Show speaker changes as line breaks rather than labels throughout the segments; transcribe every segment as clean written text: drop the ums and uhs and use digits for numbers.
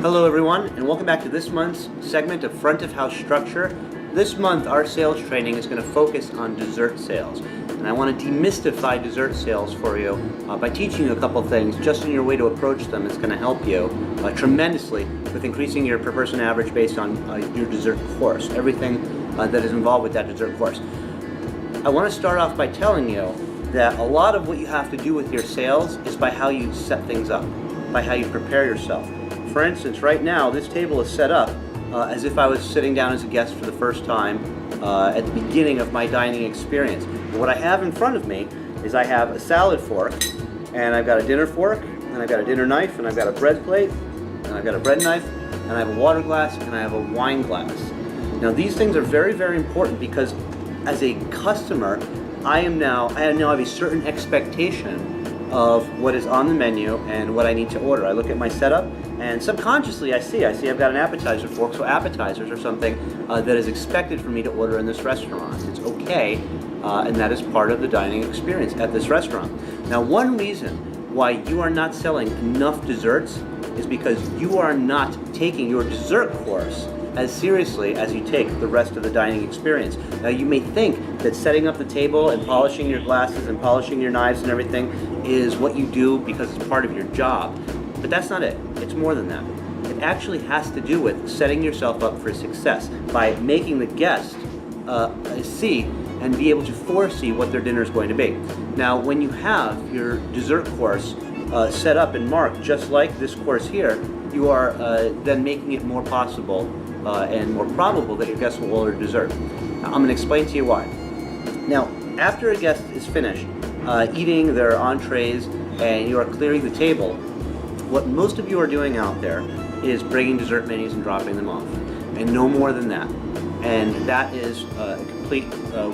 Hello everyone, and welcome back to this month's segment of Front of House Structure. This month our sales training is going to focus on dessert sales. And I want to demystify dessert sales for you by teaching you a couple things just in your way to approach them. It's going to help you tremendously with increasing your per person average based on your dessert course, everything that is involved with that dessert course. I want to start off by telling you that a lot of what you have to do with your sales is by how you set things up, by how you prepare yourself. For instance, right now this table is set up as if I was sitting down as a guest for the first time at the beginning of my dining experience. And what I have in front of me is I have a salad fork, and I've got a dinner fork, and I've got a dinner knife, and I've got a bread plate, and I've got a bread knife, and I have a water glass, and I have a wine glass. Now these things are very, very important because as a customer, I now have a certain expectation of what is on the menu and what I need to order. I look at my setup, and subconsciously I see I've got an appetizer fork, so appetizers are something that is expected for me to order in this restaurant. It's okay, and that is part of the dining experience at this restaurant. Now, one reason why you are not selling enough desserts is because you are not taking your dessert course as seriously as you take the rest of the dining experience. Now, you may think that setting up the table and polishing your glasses and polishing your knives and everything is what you do because it's part of your job, but that's not it. It's more than that. It actually has to do with setting yourself up for success by making the guest see and be able to foresee what their dinner is going to be. Now, when you have your dessert course set up and marked just like this course here, you are then making it more possible and more probable that your guests will order dessert. Now, I'm going to explain to you why. Now, after a guest is finished eating their entrees and you are clearing the table, what most of you are doing out there is bringing dessert menus and dropping them off, and no more than that. And that is a complete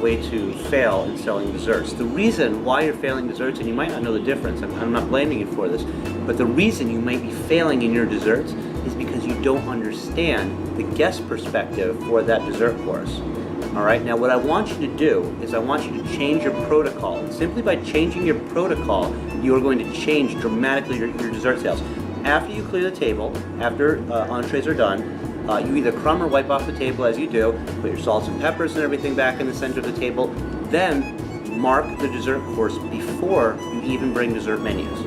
way to fail in selling desserts. The reason why you're failing desserts, and you might not know the difference, I'm not blaming you for this, but the reason you might be failing in your desserts is because you don't understand the guest perspective for that dessert course. All right, now what I want you to do is I want you to change your protocol. And simply by changing your protocol, you are going to change dramatically your dessert sales. After you clear the table, after entrees are done, you either crumb or wipe off the table as you do, put your salts and peppers and everything back in the center of the table, then mark the dessert course before you even bring dessert menus.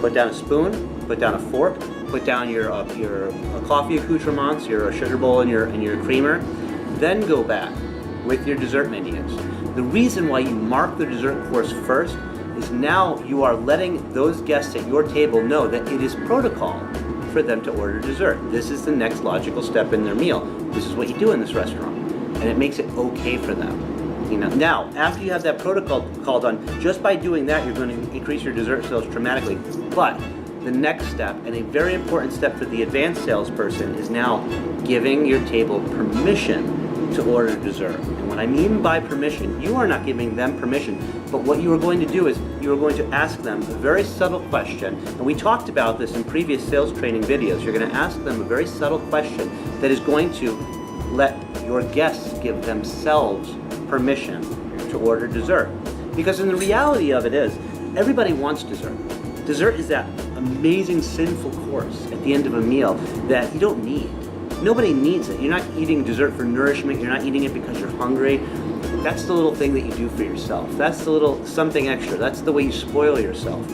Put down a spoon, put down a fork, put down your coffee accoutrements, your sugar bowl and your creamer, then go back with your dessert menus. The reason why you mark the dessert course first is now you are letting those guests at your table know that it is protocol for them to order dessert. This is the next logical step in their meal. This is what you do in this restaurant, and it makes it okay for them. You know, now, after you have that protocol called on, just by doing that, you're going to increase your dessert sales dramatically. But the next step, and a very important step for the advanced salesperson, is now giving your table permission to order dessert. And what I mean by permission, you are not giving them permission, but what you are going to do is you are going to ask them a very subtle question, and we talked about this in previous sales training videos. You're going to ask them a very subtle question that is going to let your guests give themselves permission to order dessert. Because in the reality of it is, everybody wants dessert. Dessert is that amazing sinful course at the end of a meal that you don't need. Nobody needs it. You're not eating dessert for nourishment. You're not eating it because you're hungry. That's the little thing that you do for yourself. That's the little something extra. That's the way you spoil yourself.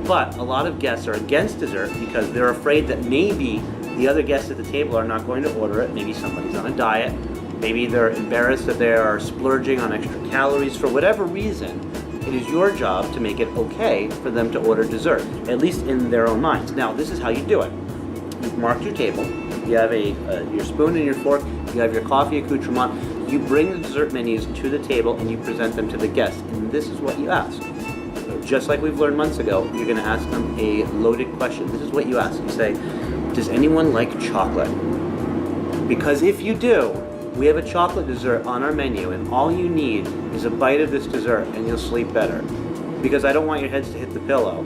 But a lot of guests are against dessert because they're afraid that maybe the other guests at the table are not going to order it. Maybe somebody's on a diet. Maybe they're embarrassed that they are splurging on extra calories. For whatever reason, it is your job to make it okay for them to order dessert, at least in their own minds. Now, this is how you do it. You've marked your table. You have your spoon and your fork. You have your coffee accoutrement. You bring the dessert menus to the table and you present them to the guests. And this is what you ask. So just like we've learned months ago, you're going to ask them a loaded question. This is what you ask. You say, does anyone like chocolate? Because if you do, we have a chocolate dessert on our menu, and all you need is a bite of this dessert and you'll sleep better. Because I don't want your heads to hit the pillow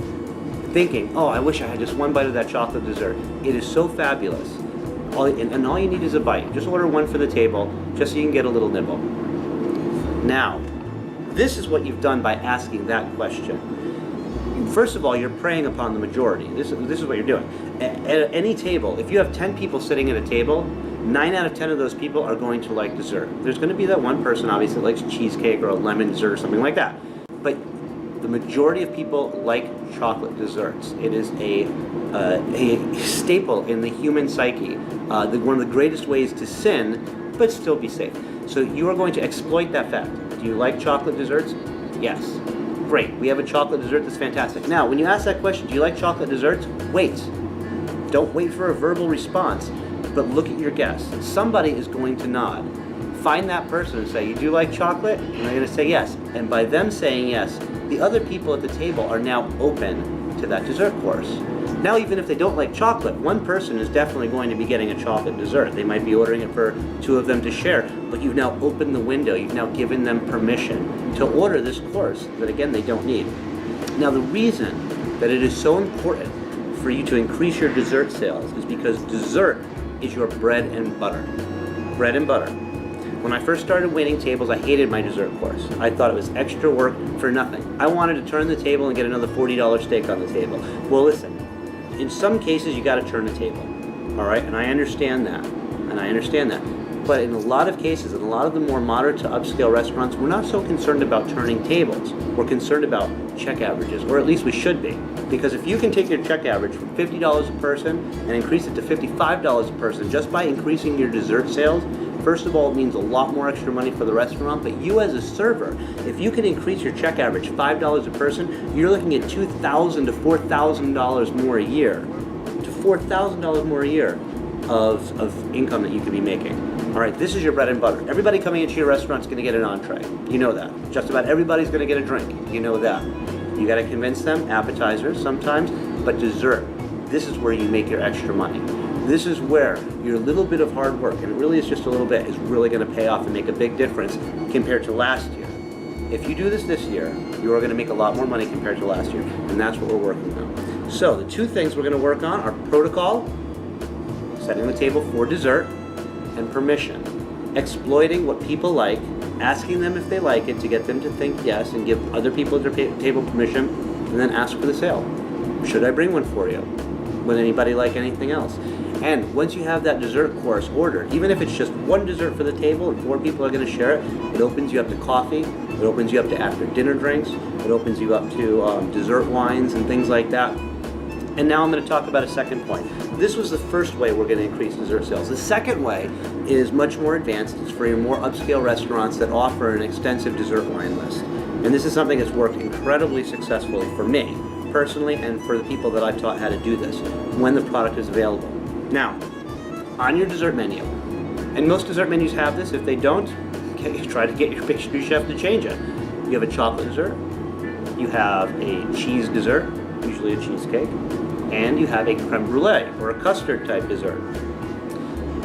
thinking, oh, I wish I had just one bite of that chocolate dessert. It is so fabulous. And all you need is a bite. Just order one for the table, just so you can get a little nibble. Now, this is what you've done by asking that question. First of all, you're preying upon the majority. This is what you're doing. At any table, if you have 10 people sitting at a table, 9 out of 10 of those people are going to like dessert. There's going to be that one person, obviously, that likes cheesecake or a lemon dessert or something like that. But the majority of people like chocolate desserts. It is a staple in the human psyche. One of the greatest ways to sin, but still be safe. So you are going to exploit that fact. Do you like chocolate desserts? Yes. Great. We have a chocolate dessert that's fantastic. Now, when you ask that question, do you like chocolate desserts? Wait. Don't wait for a verbal response, but look at your guests. Somebody is going to nod. Find that person and say, you do like chocolate? And they're going to say yes. And by them saying yes, the other people at the table are now open to that dessert course. Now, even if they don't like chocolate, one person is definitely going to be getting a chocolate dessert. They might be ordering it for 2 of them to share, but you've now opened the window. You've now given them permission to order this course that, again, they don't need. Now, the reason that it is so important for you to increase your dessert sales is because dessert is your bread and butter. Bread and butter. When I first started waiting tables, I hated my dessert course. I thought it was extra work for nothing. I wanted to turn the table and get another $40 steak on the table. Well, listen, in some cases you got to turn the table, all right? And I understand that, But in a lot of cases, in a lot of the more moderate to upscale restaurants, we're not so concerned about turning tables. We're concerned about check averages, or at least we should be. Because if you can take your check average from $50 a person and increase it to $55 a person just by increasing your dessert sales, first of all, it means a lot more extra money for the restaurant, but you as a server, if you can increase your check average $5 a person, you're looking at $2,000 to $4,000 more a year. To $4,000 more a year of income that you could be making. All right, this is your bread and butter. Everybody coming into your restaurant is going to get an entree. You know that. Just about everybody's going to get a drink. You know that. You got to convince them, appetizers sometimes, but dessert. This is where you make your extra money. This is where your little bit of hard work, and it really is just a little bit, is really going to pay off and make a big difference compared to last year. If you do this year, you are going to make a lot more money compared to last year, and that's what we're working on. So the 2 things we're going to work on are protocol, setting the table for dessert, and permission. Exploiting what people like, asking them if they like it to get them to think yes and give other people at their table permission, and then ask for the sale. Should I bring one for you? Would anybody like anything else? And once you have that dessert course ordered, even if it's just 1 dessert for the table and 4 people are going to share it, it opens you up to coffee, it opens you up to after dinner drinks, it opens you up to dessert wines and things like that. And now I'm going to talk about a second point. This was the first way we're going to increase dessert sales. The second way is much more advanced. It's for your more upscale restaurants that offer an extensive dessert wine list. And this is something that's worked incredibly successfully for me, personally, and for the people that I've taught how to do this when the product is available. Now, on your dessert menu, and most dessert menus have this. If they don't, okay, try to get your pastry chef to change it. You have a chocolate dessert, you have a cheese dessert, usually a cheesecake, and you have a creme brulee or a custard type dessert.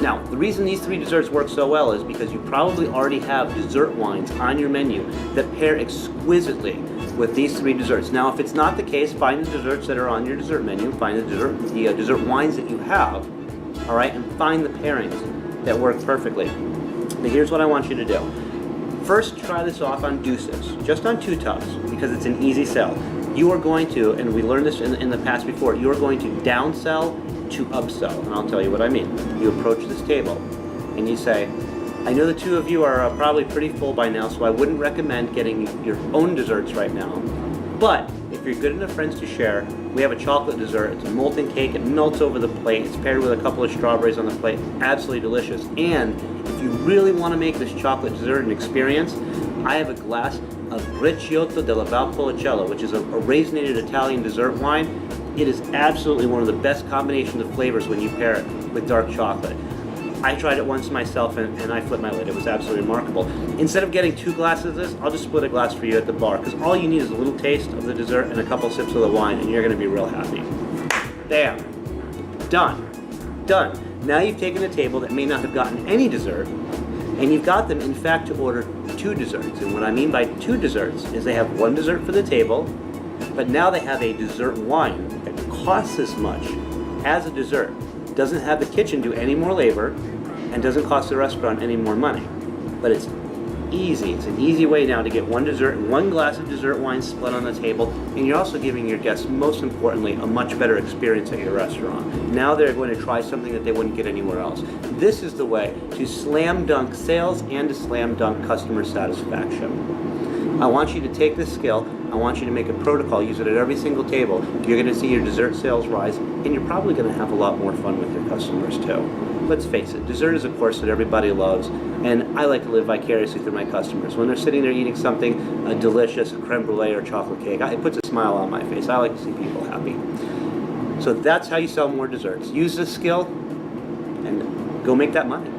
Now, the reason these 3 desserts work so well is because you probably already have dessert wines on your menu that pair exquisitely with these 3 desserts. Now, if it's not the case, find the desserts that are on your dessert menu, find the dessert wines that you have, all right, and find the pairings that work perfectly. Now, here's what I want you to do. First, try this off on deuces, just on 2 tubs, because it's an easy sell. You are going to, and we learned this in the past before, you are going to downsell to upsell, and I'll tell you what I mean. You approach this table, and you say, I know the 2 of you are probably pretty full by now, so I wouldn't recommend getting your own desserts right now. But if you're good enough friends to share, we have a chocolate dessert. It's a molten cake. It melts over the plate. It's paired with a couple of strawberries on the plate. Absolutely delicious. And if you really want to make this chocolate dessert an experience, I have a glass of Recioto della Valpolicella, which is a raisinated Italian dessert wine. It is absolutely one of the best combinations of flavors when you pair it with dark chocolate. I tried it once myself and I flipped my lid. It was absolutely remarkable. Instead of getting 2 glasses of this, I'll just split a glass for you at the bar, because all you need is a little taste of the dessert and a couple sips of the wine, and you're going to be real happy. There. Done. Done. Now you've taken a table that may not have gotten any dessert, and you've got them, in fact, to order 2 desserts. And what I mean by 2 desserts is they have 1 dessert for the table, but now they have a dessert wine that costs as much as a dessert, doesn't have the kitchen do any more labor, and doesn't cost the restaurant any more money. But it's easy. It's an easy way now to get one dessert and one glass of dessert wine split on the table, and you're also giving your guests, most importantly, a much better experience at your restaurant. Now they're going to try something that they wouldn't get anywhere else. This is the way to slam dunk sales and to slam dunk customer satisfaction. I want you to take this skill, I want you to make a protocol, use it at every single table. You're going to see your dessert sales rise, and you're probably going to have a lot more fun with your customers too. Let's face it, dessert is a course that everybody loves, and I like to live vicariously through my customers. When they're sitting there eating something delicious, a creme brulee or chocolate cake, it puts a smile on my face. I like to see people happy. So that's how you sell more desserts. Use this skill and go make that money.